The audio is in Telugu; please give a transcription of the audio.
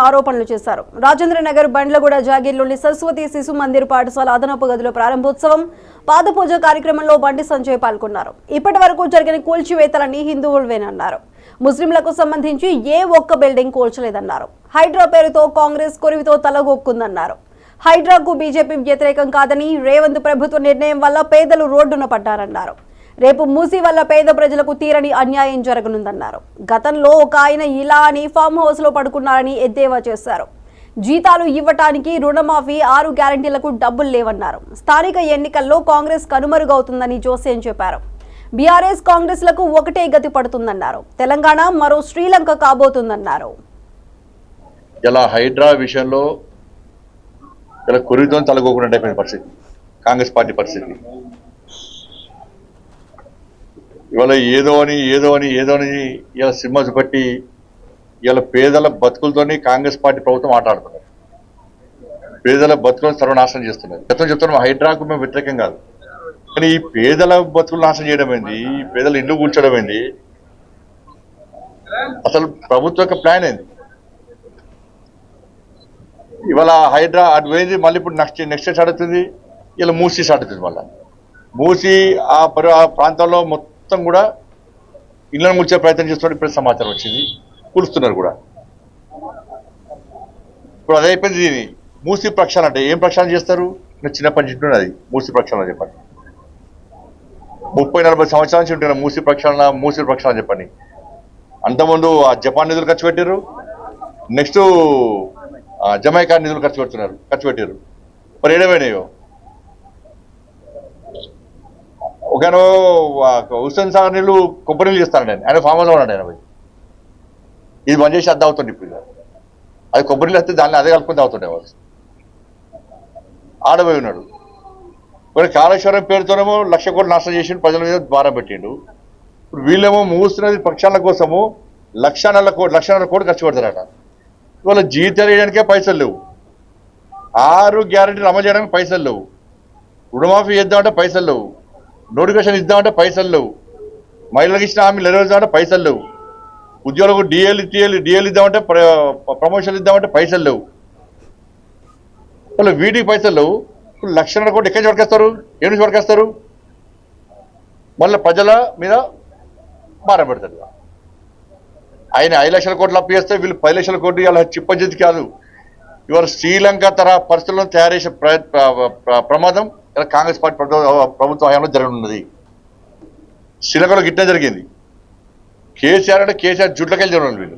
ఆరోపణలు చేశారు. రాజేంద్రనగర్ బండ్లగూడ జాగీర్లోని సరస్వతి శిశు మందిర్ పాఠశాల అదనపు గదుల ప్రారంభోత్సవం పాదపూజ కార్యక్రమంలో బండి సంజయ్ పాల్గొన్నారు. ఇప్పటి వరకు జరిగిన కూల్చివేతలన్నీ హిందువులవేనన్నారు. ముస్లింలకు సంబంధించి ఏ ఒక్క బిల్డింగ్ కూల్చలేదన్నారు. హైడ్రా పేరుతో కాంగ్రెస్ కొరివితో తలగొక్కుందన్నారు. హైడ్రాకు బీజేపీ వ్యతిరేకం కాదని, రేవంత్ ప్రభుత్వ నిర్ణయం వల్ల పేదలు రోడ్డున పడ్డారన్నారు. రేపు మూసీ వల్ల పేద ప్రజలకు తీరని అన్యాయం జరగనుందన్నారు. గతంలో ఒక ఆయన ఇలా అని ఫామ్ హౌస్ లో పడుకున్నారని ఎద్దేవా చేశారు. జీతాలు ఇవ్వటానికి రుణమాఫీ 6 గ్యారంటీలకు డబ్బులు లేవన్నారు. స్థానిక ఎన్నికల్లో కాంగ్రెస్ కనుమరుగవుతుందని జోసేన్ చెప్పారు. బీఆర్ఎస్ కాంగ్రెస్ లకు ఒకటే గతి పడుతుందన్నారు. తెలంగాణ మరో శ్రీలంక కాబోతుందన్నారు. ఇలా హైడ్రా విషయంలో ఇలా కొరితో తలగోకుండా పరిస్థితి కాంగ్రెస్ పార్టీ పరిస్థితి. ఇవాళ ఏదో అని ఇలా సినిమా చూపెట్టి ఇలా పేదల బతుకులతోని కాంగ్రెస్ పార్టీ ప్రభుత్వం ఆటాడుతున్నారు. పేదల బతుకులను సర్వనాశనం చేస్తున్నారు. గతం చెప్తున్నాం, హైడ్రాకు మేము వ్యతిరేకం కాదు, కానీ ఈ పేదల బతుకులు నాశనం చేయడం ఏంది, ఈ పేదల ఇల్లు కూల్చడం ఏంది, అసలు ప్రభుత్వం యొక్క ప్లాన్ ఏంది? ఇవాళ హైడ్రా అటు పోయింది, మళ్ళీ ఇప్పుడు నెక్స్ట్ స్టార్ట్ అవుతుంది, ఇలా మూసీ స్టార్ట్ అవుతుంది. మళ్ళీ మూసీ ఆ ప్రాంతంలో మొత్తం కూడా ఇళ్లను కూల్చే ప్రయత్నం చేస్తున్నట్టు ఇప్పుడు సమాచారం వచ్చింది. కూలుస్తున్నారు కూడా. ఇప్పుడు అదే అయిపోయింది. దీన్ని మూసీ ప్రక్షాళన అంటే ఏం ప్రక్షాళన చేస్తారు? నేను చిన్నప్పటి నుంచి అది మూసీ ప్రక్షాళన చెప్పండి. 30-40 సంవత్సరాల నుంచి ఉంటున్నారు మూసీ ప్రక్షాళన చెప్పండి. అంతకుముందు ఆ జపాన్ నిధులు ఖర్చు పెట్టారు, నెక్స్ట్ జమైకా నిధులు ఖర్చు పెట్టారు. మరి ఏడమైనాయో? ఒకను హుస్సేన్ సాగర్ నీళ్ళు కొబ్బరి నీళ్ళు చేస్తానండి ఆయన ఫామ్ హౌస్ లో ఉన్నాడు. ఆయన పోయి ఇది బంద్ చేసి అద్దె అవుతుంది. ఇప్పుడు అది కొబ్బరి నీళ్ళు వస్తే దాన్ని అదే కలుపుకొని తాగుతుండే వాళ్ళు. ఆడపోయి ఉన్నాడు. మరి కాళేశ్వరం పేరుతోనేమో 1,00,000 కోట్లు నాశనం చేసి ప్రజల మీద భారం పెట్టిండు. ఇప్పుడు వీళ్ళేమో మూస్తున్నది ప్రక్షాళన కోసము 1,00,000 కోట్లు ఖర్చు పెడతారట. ఇవాళ జీతాలు వేయడానికే పైసలు లేవు, 6 గ్యారెంటీలు అమలు చేయడానికి పైసలు లేవు, రుణమాఫీ చేద్దామంటే పైసలు లేవు, నోటిఫికేషన్ ఇద్దామంటే పైసలు లేవు, మహిళలకు ఇచ్చిన హామీలు నెరవేర్చామంటే పైసలు లేవు, ఉద్యోగులకు డిఎల్ ఇద్దామంటే ప్రమోషన్ ఇద్దామంటే పైసలు లేవు. వాళ్ళు వీటికి పైసలు లేవు. 1,00,000 కోట్లు ఎక్కడి నుంచి వరకేస్తారు? ఏ నుంచి వరకేస్తారు? మళ్ళీ ప్రజల మీద భారం పెడతారు. ఆయన 5,00,000 కోట్లు అప్పు చేస్తే వీళ్ళు 10,00,000 కోట్లు ఇలా చిప్పజెత్తి కాదు. ఇవాళ శ్రీలంక తరహా పరిస్థితులను తయారు చేసే ప్రమాదం ఇలా కాంగ్రెస్ పార్టీ ప్రభుత్వ హయాంలో జరగనున్నది. శ్రీలంకలో గిట్టే జరిగింది. కేసీఆర్ అంటే కేసీఆర్ జుట్లకెళ్ళి జరగను వీళ్ళు.